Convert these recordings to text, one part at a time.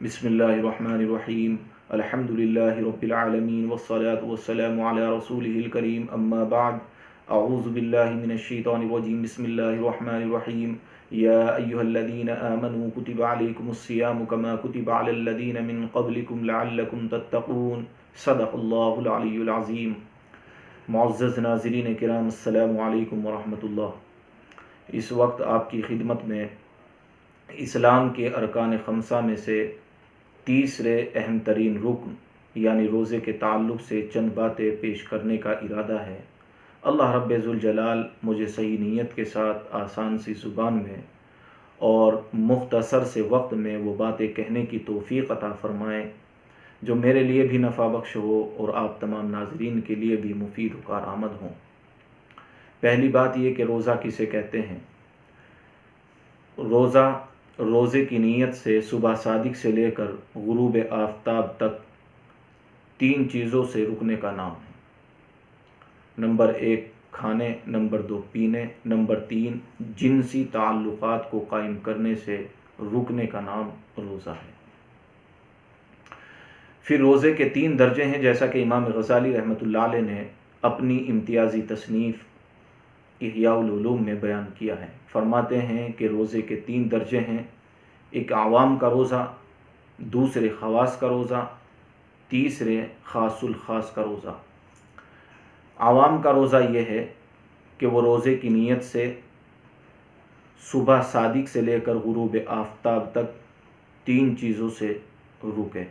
بسم اللہ الرحمن الرحیم الحمد للہ رب العالمین والصلاة والسلام علی رسولہ الکریم اما بعد اعوذ باللہ من الشیطان الرجیم بسم اللہ الرحمن الرحیم یا ایہا الذین آمنوا کتب علیکم الصیام کما کتب علی الذین من قبلکم لعلکم تتقون صدق اللہ العلی العظیم۔ معزز ناظرین کرام، السلام علیکم ورحمۃ اللہ۔ اس وقت آپ کی خدمت میں اسلام کے ارکان خمسہ میں سے تیسرے اہم ترین رکن یعنی روزے کے تعلق سے چند باتیں پیش کرنے کا ارادہ ہے۔ اللہ رب ذوالجلال مجھے صحیح نیت کے ساتھ آسان سی زبان میں اور مختصر سے وقت میں وہ باتیں کہنے کی توفیق عطا فرمائے جو میرے لیے بھی نفع بخش ہو اور آپ تمام ناظرین کے لیے بھی مفید و کارآمد ہوں۔ پہلی بات یہ کہ روزہ کسے کہتے ہیں؟ روزے کی نیت سے صبح صادق سے لے کر غروب آفتاب تک تین چیزوں سے رکنے کا نام ہے۔ نمبر 1 کھانے، نمبر 2 پینے، نمبر 3 جنسی تعلقات کو قائم کرنے سے رکنے کا نام روزہ ہے۔ پھر روزے کے 3 درجے ہیں، جیسا کہ امام غزالی رحمۃ اللہ علیہ نے اپنی امتیازی تصنیف احیاء العلوم میں بیان کیا ہے۔ فرماتے ہیں کہ روزے کے 3 درجے ہیں، ایک عوام کا روزہ، دوسرے خواص کا روزہ، تیسرے خاص الخاص کا روزہ۔ عوام کا روزہ یہ ہے کہ وہ روزے کی نیت سے صبح صادق سے لے کر غروب آفتاب تک 3 چیزوں سے رکے۔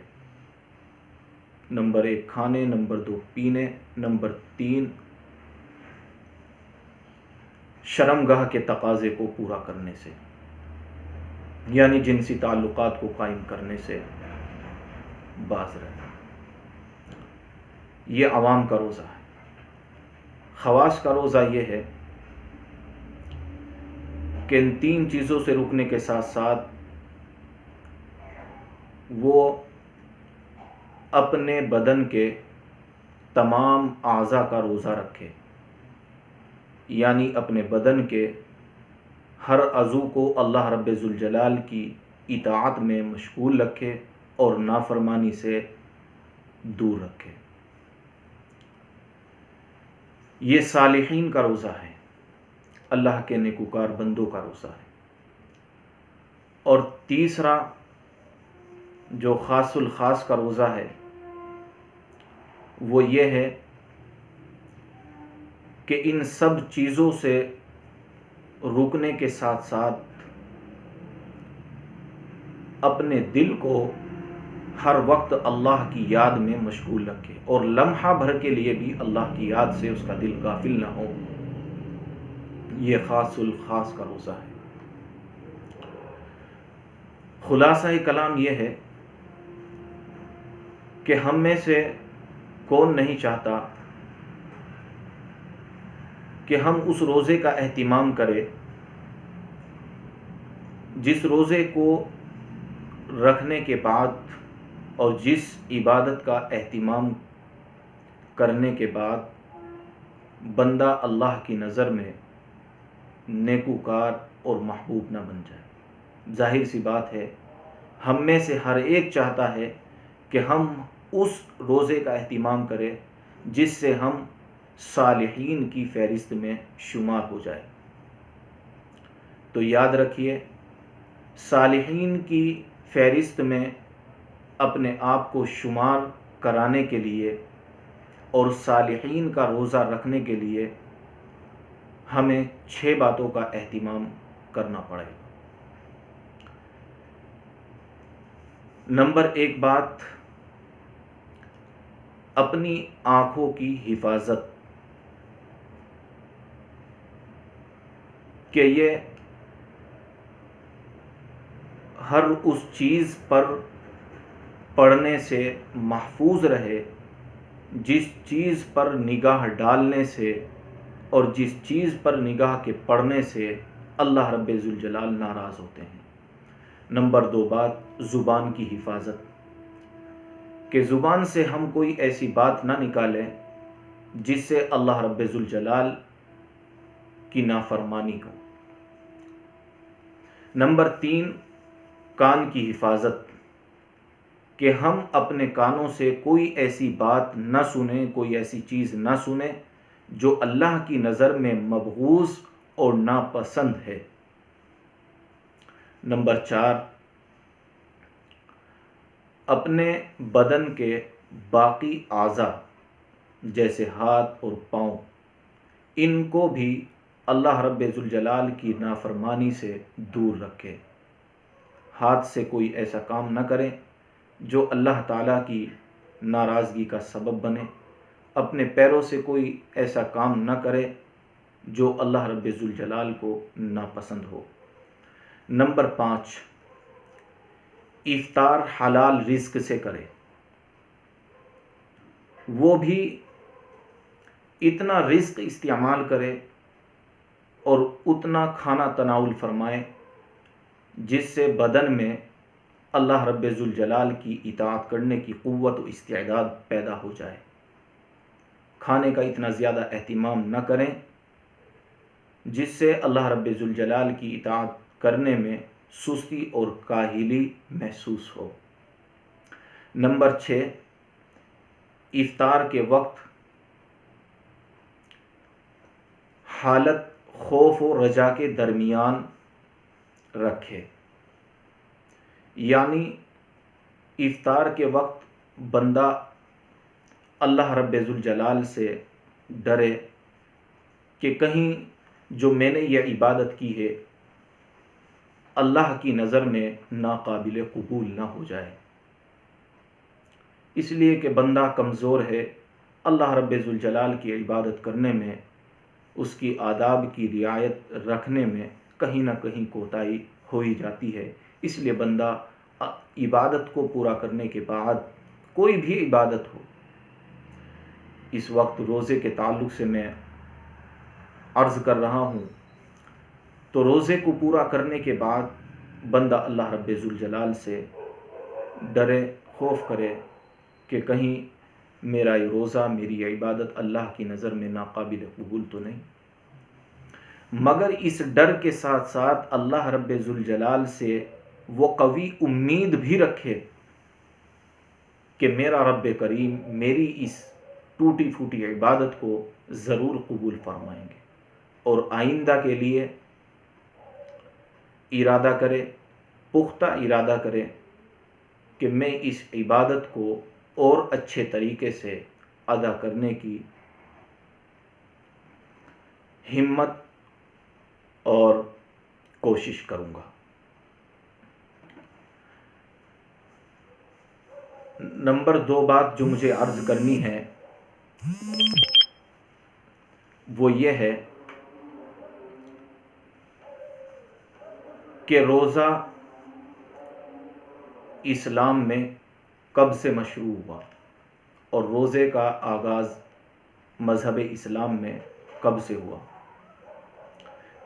نمبر 1 کھانے، نمبر 2 پینے، نمبر 3 شرمگاہ کے تقاضے کو پورا کرنے سے، یعنی جنسی تعلقات کو قائم کرنے سے باز رہنا۔ یہ عوام کا روزہ ہے۔ خواص کا روزہ یہ ہے کہ ان 3 چیزوں سے رکنے کے ساتھ ساتھ وہ اپنے بدن کے تمام اعضاء کا روزہ رکھے، یعنی اپنے بدن کے ہر عضو کو اللہ رب ذوالجلال کی اطاعت میں مشغول رکھے اور نافرمانی سے دور رکھے۔ یہ صالحین کا روزہ ہے، اللہ کے نیکوکار بندوں کا روزہ ہے۔ اور تیسرا جو خاص الخاص کا روزہ ہے وہ یہ ہے کہ ان سب چیزوں سے رکنے کے ساتھ ساتھ اپنے دل کو ہر وقت اللہ کی یاد میں مشغول رکھے اور لمحہ بھر کے لیے بھی اللہ کی یاد سے اس کا دل غافل نہ ہو۔ یہ خاص الخاص کا روزہ ہے۔ خلاصہ کلام یہ ہے کہ ہم میں سے کون نہیں چاہتا کہ ہم اس روزے کا اہتمام کریں جس روزے کو رکھنے کے بعد اور جس عبادت کا اہتمام کرنے کے بعد بندہ اللہ کی نظر میں نیکوکار اور محبوب نہ بن جائے۔ ظاہر سی بات ہے، ہم میں سے ہر ایک چاہتا ہے کہ ہم اس روزے کا اہتمام کریں جس سے ہم صالحین کی فہرست میں شمار ہو جائے۔ تو یاد رکھیے، صالحین کی فہرست میں اپنے آپ کو شمار کرانے کے لیے اور صالحین کا روزہ رکھنے کے لیے ہمیں 6 باتوں کا اہتمام کرنا پڑے گا۔ نمبر 1 بات، اپنی آنکھوں کی حفاظت، کہ یہ ہر اس چیز پر پڑنے سے محفوظ رہے جس چیز پر نگاہ ڈالنے سے اور جس چیز پر نگاہ کے پڑنے سے اللہ رب ذوالجلال ناراض ہوتے ہیں۔ نمبر 2 بات، زبان کی حفاظت، کہ زبان سے ہم کوئی ایسی بات نہ نکالیں جس سے اللہ رب ذوالجلال کی نافرمانی ہو۔ نمبر 3 کان کی حفاظت، کہ ہم اپنے کانوں سے کوئی ایسی بات نہ سنیں، کوئی ایسی چیز نہ سنیں جو اللہ کی نظر میں مبغوض اور ناپسند ہے۔ نمبر 4، اپنے بدن کے باقی اعضاء جیسے ہاتھ اور پاؤں، ان کو بھی اللہ رب ذوالجلال کی نافرمانی سے دور رکھے۔ ہاتھ سے کوئی ایسا کام نہ کرے جو اللہ تعالیٰ کی ناراضگی کا سبب بنے، اپنے پیروں سے کوئی ایسا کام نہ کرے جو اللہ رب ذوالجلال کو ناپسند ہو۔ نمبر 5، افطار حلال رزق سے کرے، وہ بھی اتنا رزق استعمال کرے اور اتنا کھانا تناول فرمائے جس سے بدن میں اللہ رب ذوالجلال کی اطاعت کرنے کی قوت و استعداد پیدا ہو جائے۔ کھانے کا اتنا زیادہ اہتمام نہ کریں جس سے اللہ رب ذوالجلال کی اطاعت کرنے میں سستی اور کاہلی محسوس ہو۔ نمبر 6، افطار کے وقت حالت خوف و رجا کے درمیان رکھے، یعنی افطار کے وقت بندہ اللہ رب ذوالجلال سے ڈرے کہ کہیں جو میں نے یہ عبادت کی ہے اللہ کی نظر میں ناقابل قبول نہ ہو جائے، اس لیے کہ بندہ کمزور ہے، اللہ رب ذوالجلال کی عبادت کرنے میں، اس کی آداب کی رعایت رکھنے میں کہیں نہ کہیں کوتاہی ہو ہی جاتی ہے۔ اس لیے بندہ عبادت کو پورا کرنے کے بعد کوئی بھی عبادت ہو، اس وقت روزے کے تعلق سے میں عرض کر رہا ہوں، تو روزے کو پورا کرنے کے بعد بندہ اللہ رب ذوالجلال سے ڈرے، خوف کرے کہ کہیں میرا یہ روزہ، میری یہ عبادت اللہ کی نظر میں ناقابل قبول تو نہیں، مگر اس ڈر کے ساتھ ساتھ اللہ رب ذوالجلال سے وہ قوی امید بھی رکھے کہ میرا رب کریم میری اس ٹوٹی پھوٹی عبادت کو ضرور قبول فرمائیں گے، اور آئندہ کے لیے ارادہ کرے، پختہ ارادہ کرے کہ میں اس عبادت کو اور اچھے طریقے سے ادا کرنے کی ہمت اور کوشش کروں گا۔ نمبر 2 بات جو مجھے عرض کرنی ہے وہ یہ ہے کہ روزہ اسلام میں کب سے مشروع ہوا اور روزے کا آغاز مذہب اسلام میں کب سے ہوا؟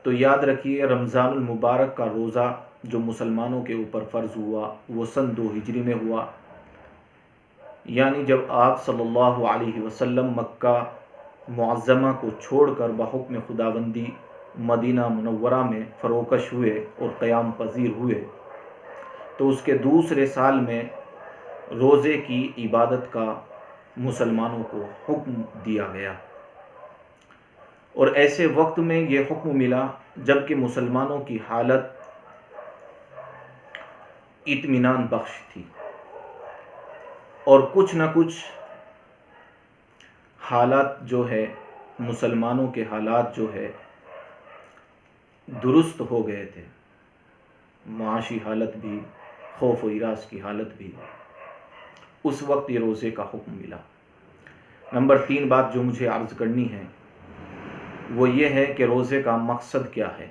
تو یاد رکھیے، رمضان المبارک کا روزہ جو مسلمانوں کے اوپر فرض ہوا وہ سن 2 ہجری میں ہوا، یعنی جب آپ صلی اللہ علیہ وسلم مکہ معظمہ کو چھوڑ کر بحکم خداوندی مدینہ منورہ میں فروکش ہوئے اور قیام پذیر ہوئے، تو اس کے دوسرے سال میں روزے کی عبادت کا مسلمانوں کو حکم دیا گیا، اور ایسے وقت میں یہ حکم ملا جب کہ مسلمانوں کی حالت اطمینان بخش تھی، اور کچھ نہ کچھ حالات جو ہے، مسلمانوں کے حالات جو ہے درست ہو گئے تھے، معاشی حالت بھی، خوف و ہراس کی حالت بھی، اس وقت یہ روزے کا حکم ملا۔ نمبر 3 بات جو مجھے عرض کرنی ہے وہ یہ ہے کہ روزے کا مقصد کیا ہے؟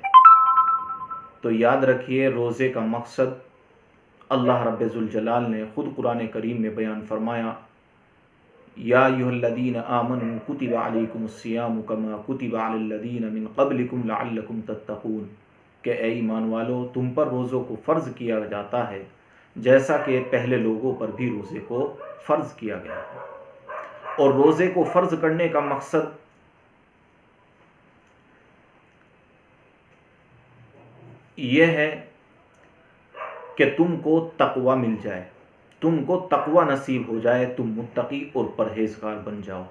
تو یاد رکھیے، روزے کا مقصد اللہ رب ذوالجلال نے خود قرآن کریم میں بیان فرمایا، یا ایھا الذین آمنوا کتب علیکم الصیام کما کتب علی الذین من قبلکم لعلکم تتقون، کہ اے ایمان والو، تم پر روزوں کو فرض کیا جاتا ہے جیسا کہ پہلے لوگوں پر بھی روزے کو فرض کیا گیا ہے، اور روزے کو فرض کرنے کا مقصد یہ ہے کہ تم کو تقوی مل جائے، تم کو تقوی نصیب ہو جائے، تم متقی اور پرہیزگار بن جاؤ۔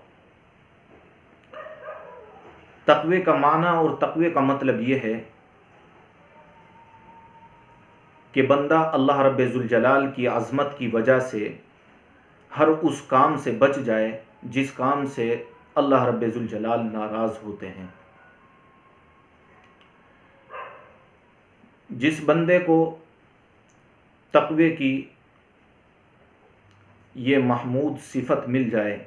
تقوی کا معنی اور تقوی کا مطلب یہ ہے کہ بندہ اللہ رب ذوالجلال کی عظمت کی وجہ سے ہر اس کام سے بچ جائے جس کام سے اللہ رب ذوالجلال ناراض ہوتے ہیں۔ جس بندے کو تقوی کی یہ محمود صفت مل جائے،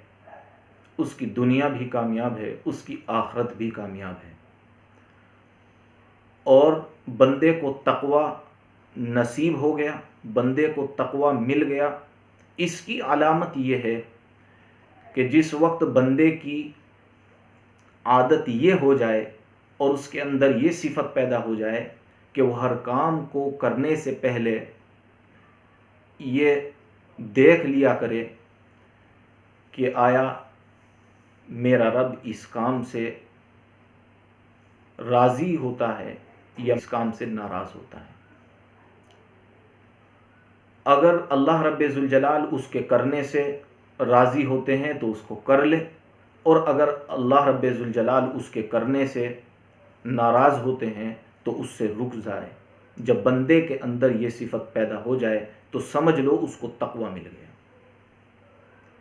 اس کی دنیا بھی کامیاب ہے، اس کی آخرت بھی کامیاب ہے۔ اور بندے کو تقوی نصیب ہو گیا، بندے کو تقوی مل گیا، اس کی علامت یہ ہے کہ جس وقت بندے کی عادت یہ ہو جائے اور اس کے اندر یہ صفت پیدا ہو جائے کہ وہ ہر کام کو کرنے سے پہلے یہ دیکھ لیا کرے کہ آیا میرا رب اس کام سے راضی ہوتا ہے یا اس کام سے ناراض ہوتا ہے۔ اگر اللہ رب ذوالجلال اس کے کرنے سے راضی ہوتے ہیں تو اس کو کر لے، اور اگر اللہ رب ذوالجلال اس کے کرنے سے ناراض ہوتے ہیں تو اس سے رک جائے۔ جب بندے کے اندر یہ صفت پیدا ہو جائے تو سمجھ لو اس کو تقوی مل گیا۔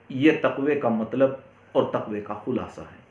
یہ تقوی کا مطلب اور تقوی کا خلاصہ ہے۔